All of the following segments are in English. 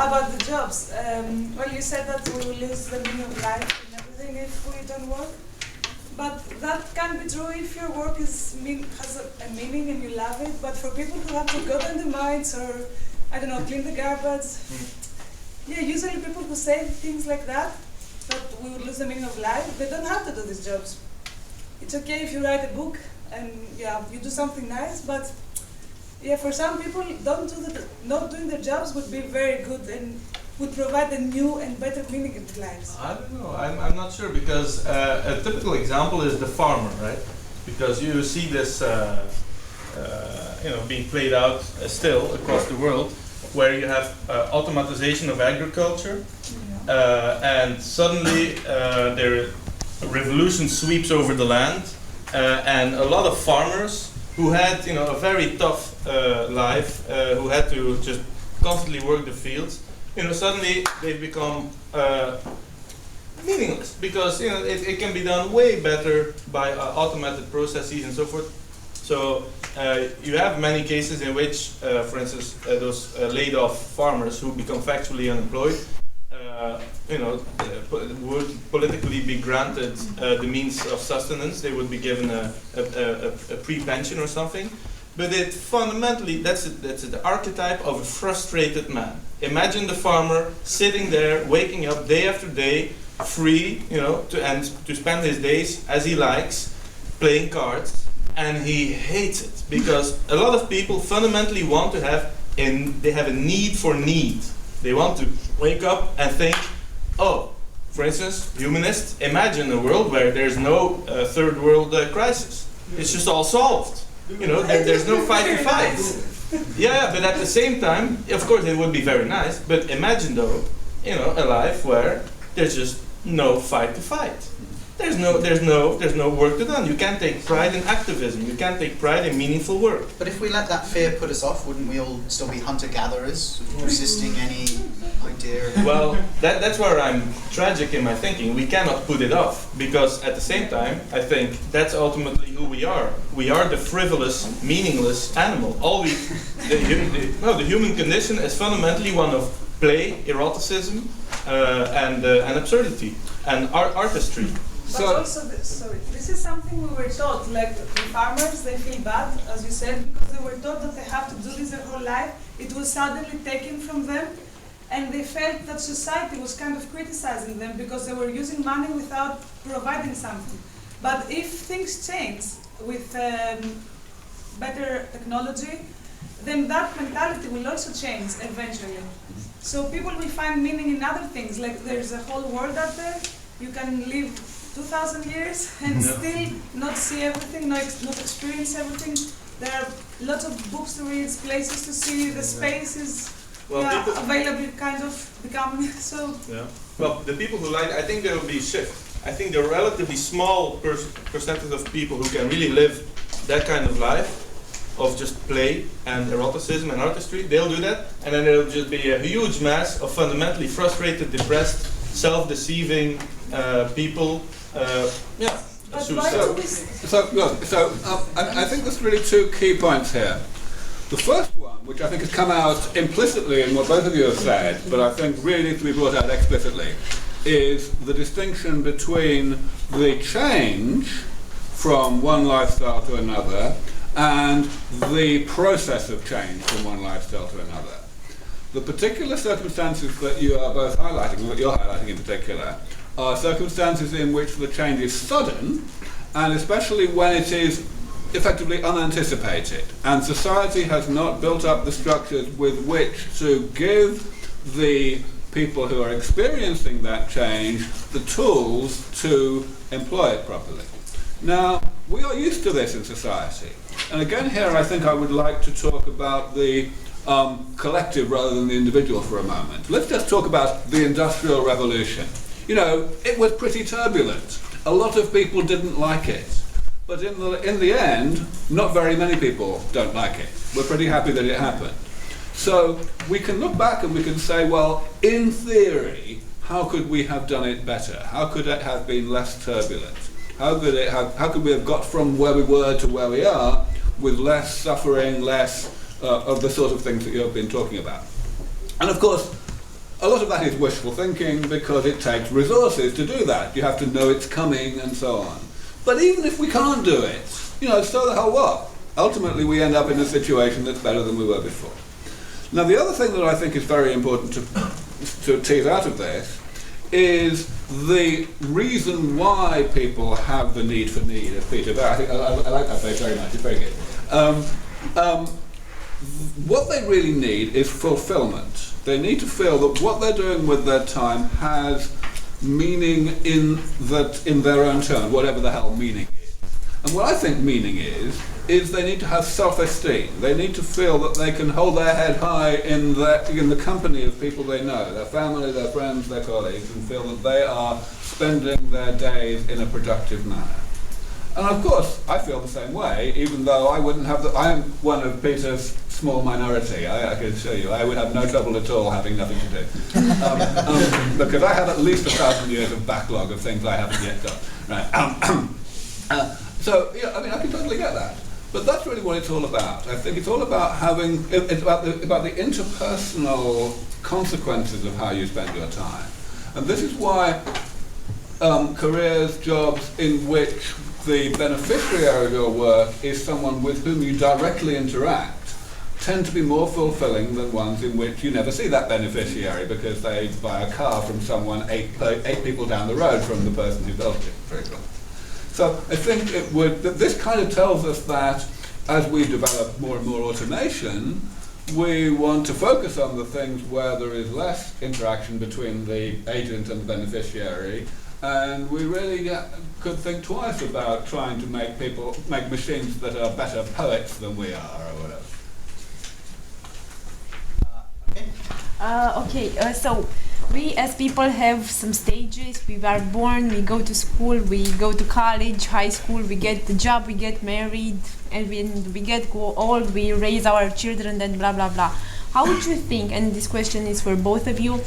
About the jobs, well, you said that we will lose the meaning of life and everything if we don't work. But that can be true if your work has a meaning and you love it. But for people who have to go down the mines or, I don't know, clean the garbage, yeah, usually people who say things like that we would lose the meaning of life, they don't have to do these jobs. It's okay if you write a book and yeah, you do something nice, but yeah, for some people, not doing their jobs would be very good and would provide a new and better meaning in their lives. I don't know. I'm not sure, because a typical example is the farmer, right? Because you see this, being played out still across the world, where you have automatization of agriculture, and suddenly a revolution sweeps over the land, and a lot of farmers who had, a very tough life, who had to just constantly work the fields, suddenly they've become meaningless, because it can be done way better by automated processes and so forth. So you have many cases in which, for instance, those laid-off farmers who become factually unemployed, would politically be granted the means of sustenance. They would be given a pre-pension or something. But it fundamentally, that's the archetype of a frustrated man. Imagine the farmer sitting there, waking up day after day, free, to spend his days as he likes, playing cards, and he hates it because a lot of people fundamentally want to have, they have a need for need. They want to wake up and think, oh, for instance, humanists, imagine a world where there's no third world crisis. It's just all solved. There's no fight to fight. Yeah, but at the same time, of course, it would be very nice. But imagine, though, a life where there's just no fight to fight. There's no work to do. You can't take pride in activism. You can't take pride in meaningful work. But if we let that fear put us off, wouldn't we all still be hunter-gatherers, resisting any idea of... Well, that's where I'm tragic in my thinking. We cannot put it off, because at the same time, I think that's ultimately who we are. We are the frivolous, meaningless animal. The human condition is fundamentally one of play, eroticism, and absurdity, and artistry. But also, this is something we were taught, like the farmers, they feel bad, as you said, because they were taught that they have to do this their whole life. It was suddenly taken from them, and they felt that society was kind of criticizing them because they were using money without providing something. But if things change with better technology, then that mentality will also change eventually. So people will find meaning in other things, like there's a whole world out there. You can live 2,000 years and still not see everything, not experience everything. There are lots of books to read, places to see, the space is available kind of becoming so. Yeah. Well, the people who like, I think there will be a shift. I think the relatively small percentage of people who can really live that kind of life, of just play and eroticism and artistry, they'll do that, and then there'll just be a huge mass of fundamentally frustrated, depressed, self-deceiving people. So I think there's really two key points here. The first one, which I think has come out implicitly in what both of you have said, but I think really needs to be brought out explicitly, is the distinction between the change from one lifestyle to another and the process of change from one lifestyle to another. The particular circumstances that you are both highlighting, what you're highlighting in particular, are circumstances in which the change is sudden, and especially when it is effectively unanticipated, and society has not built up the structures with which to give the people who are experiencing that change the tools to employ it properly. Now, we are used to this in society, and again here I think I would like to talk about the collective rather than the individual for a moment. Let's just talk about the Industrial Revolution. It was pretty turbulent. A lot of people didn't like it. But in the end, not very many people don't like it. We're pretty happy that it happened. So we can look back and we can say, well, in theory, how could we have done it better? How could it have been less turbulent? How could we have got from where we were to where we are with less suffering, less of the sort of things that you have been talking about? And of course, a lot of that is wishful thinking because it takes resources to do that. You have to know it's coming and so on. But even if we can't do it, so the hell what? Ultimately, we end up in a situation that's better than we were before. Now, the other thing that I think is very important to tease out of this is the reason why people have the need for need, as Pieter. I think I like that phrase very much. It's very good. What they really need is fulfillment. They need to feel that what they're doing with their time has meaning in their own turn, whatever the hell meaning is. And what I think meaning is they need to have self-esteem. They need to feel that they can hold their head high in the company of people they know, their family, their friends, their colleagues, and feel that they are spending their days in a productive manner. And of course, I feel the same way, even though I wouldn't have I am one of Pieter's small minority. I can assure you, I would have no trouble at all having nothing to do. Because I have at least 1,000 years of backlog of things I haven't yet done. Right. So, I can totally get that. But that's really what it's all about. I think it's all about it's about the interpersonal consequences of how you spend your time. And this is why careers, jobs in which the beneficiary of your work is someone with whom you directly interact tend to be more fulfilling than ones in which you never see that beneficiary because they buy a car from someone eight people down the road from the person who built it, for example. So I think this kind of tells us that as we develop more and more automation, we want to focus on the things where there is less interaction between the agent and the beneficiary, and we really could think twice about trying to make machines that are better poets than we are, or whatever. So we as people have some stages. We are born, we go to school, we go to college, high school, we get the job, we get married, and when we get old, we raise our children, and blah blah blah. How would you think, and this question is for both of you,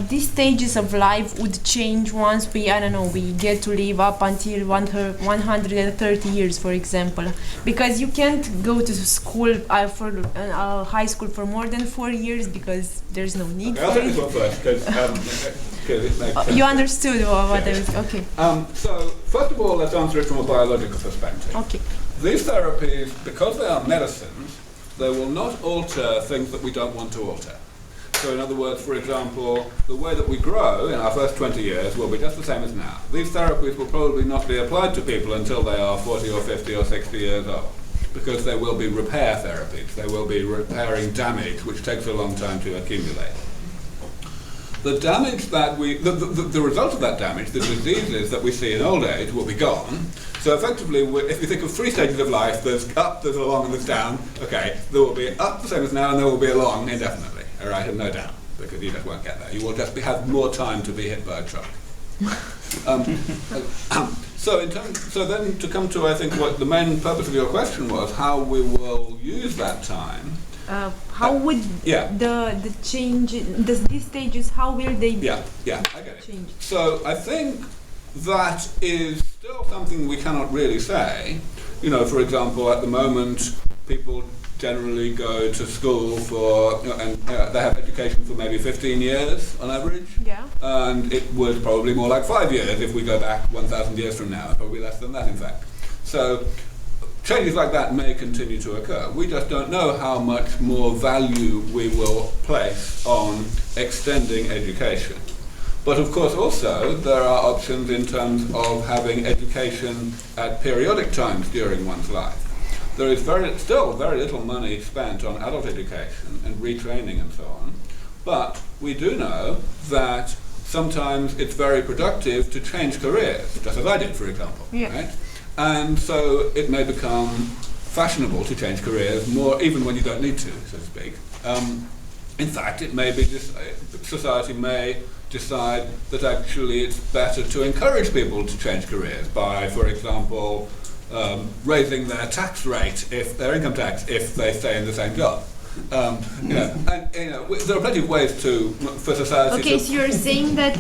these stages of life would change once we get to live up until 130 years, for example? Because you can't go to school for high school for more than 4 years because there's no need for it. I'll take this one first, because it makes sense. You understood what I was, okay. So, first of all, let's answer it from a biological perspective. Okay. These therapies, because they are medicines, they will not alter things that we don't want to alter. So in other words, for example, the way that we grow in our first 20 years will be just the same as now. These therapies will probably not be applied to people until they are 40 or 50 or 60 years old, because they will be repair therapies. They will be repairing damage, which takes a long time to accumulate. The damage that the result of that damage, the diseases that we see in old age, will be gone. So effectively, if you think of 3 stages of life, there's up, there's a long, and there's down. Okay, there will be up the same as now, and there will be a long indefinitely. All right, and no down, because you just won't get there. You will just have more time to be hit by a truck. So then to come to, I think, what the main purpose of your question was, how we will use that time. How would the change, these stages, how will they I get it. change? So I think that is still something we cannot really say. For example, at the moment, people generally go to school and they have education for maybe 15 years on average. Yeah. And it was probably more like 5 years if we go back 1,000 years from now, probably less than that in fact. So changes like that may continue to occur. We just don't know how much more value we will place on extending education. But of course also there are options in terms of having education at periodic times during one's life. There is still very little money spent on adult education and retraining and so on, but we do know that sometimes it's very productive to change careers, just as I did, for example. Yeah. Right? And so it may become fashionable to change careers more, even when you don't need to, so to speak. In fact, it may be society may decide that actually it's better to encourage people to change careers by, for example, raising their tax rate, their income tax, if they stay in the same job. There are plenty of ways for society. Okay, so you're saying that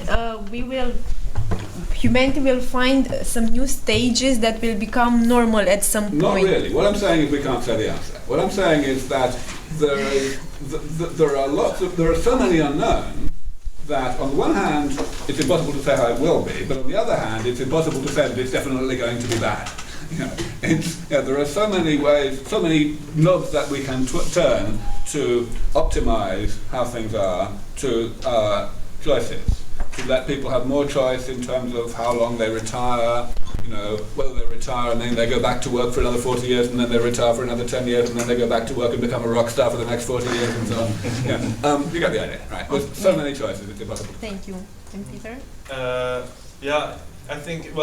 humanity will find some new stages that will become normal at some point. Not really. What I'm saying is we can't say the answer. What I'm saying is that there are so many unknowns that on the one hand, it's impossible to say how it will be, but on the other hand, it's impossible to say that it's definitely going to be bad. There are so many ways, so many knobs that we can turn to optimize how things are, to choices, to let people have more choice in terms of how long they retire, whether they retire and then they go back to work for another 40 years and then they retire for another 10 years and then they go back to work and become a rock star for the next 40 years and so on. You get the idea, right? There's so many choices, it's impossible. Thank you. And Pieter? I think,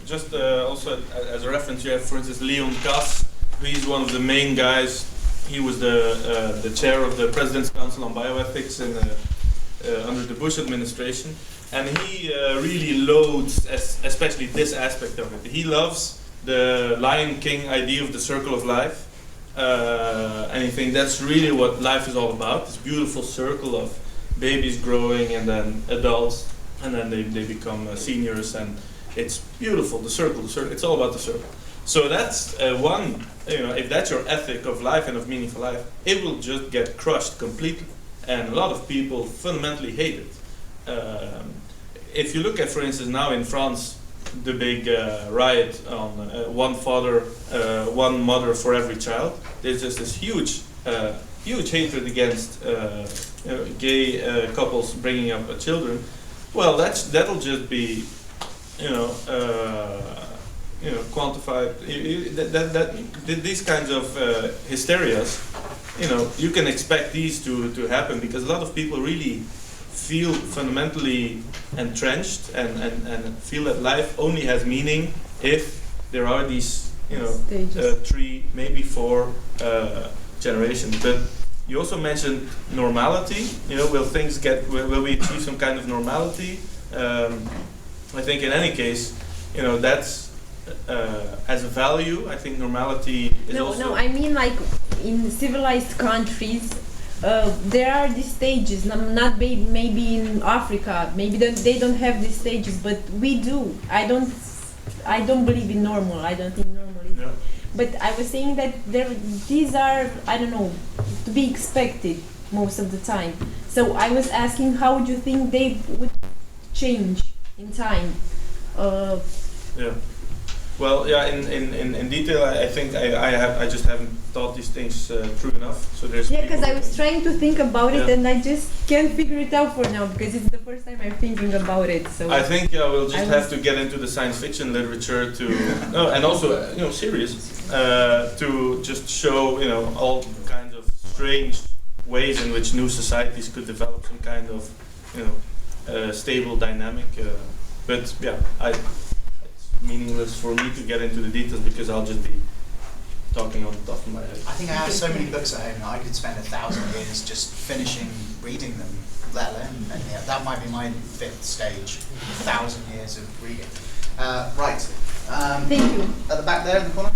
just also as a reference, you have, for instance, Leon Kass. He's one of the main guys. He was the chair of the President's Council on Bioethics under the Bush administration. And he really loads, especially this aspect of it. He loves the Lion King idea of the circle of life. And I think that's really what life is all about, this beautiful circle of babies growing and then adults, and then they become seniors, and it's beautiful, the circle, it's all about the circle. So that's one, if that's your ethic of life and of meaningful life, it will just get crushed completely. And a lot of people fundamentally hate it. If you look at, for instance, now in France, the big riot on one father, one mother for every child, there's just this huge hatred against gay couples bringing up children. Well, that'll just be, quantified. These kinds of hysterias, you can expect these to happen because a lot of people really feel fundamentally entrenched and feel that life only has meaning if there are these, 3, maybe 4 generations. But you also mentioned normality. Will we achieve some kind of normality? I think in any case, that's as a value. I think normality is No, I mean like in civilized countries. There are these stages, maybe in Africa, maybe they don't have these stages, but we do. I don't believe in normal, I don't think normal is. Yeah. But I was saying that these are, I don't know, to be expected most of the time. So I was asking how would you think they would change in time? Well, in detail, I think I just haven't thought these things through enough. So there's because I was trying to think about it and I just can't figure it out for now because it's the first time I'm thinking about it. So I think we'll just have to get into the science fiction literature and also serious to just show all kinds of strange ways in which new societies could develop some kind of stable dynamic. But meaningless for me to get into the details because I'll just be talking on the top of my head. I think I have so many books at home I could spend 1,000 years just finishing reading them, let alone that might be my 5th stage, 1,000 years of reading. Right. Thank you. At the back there in the corner.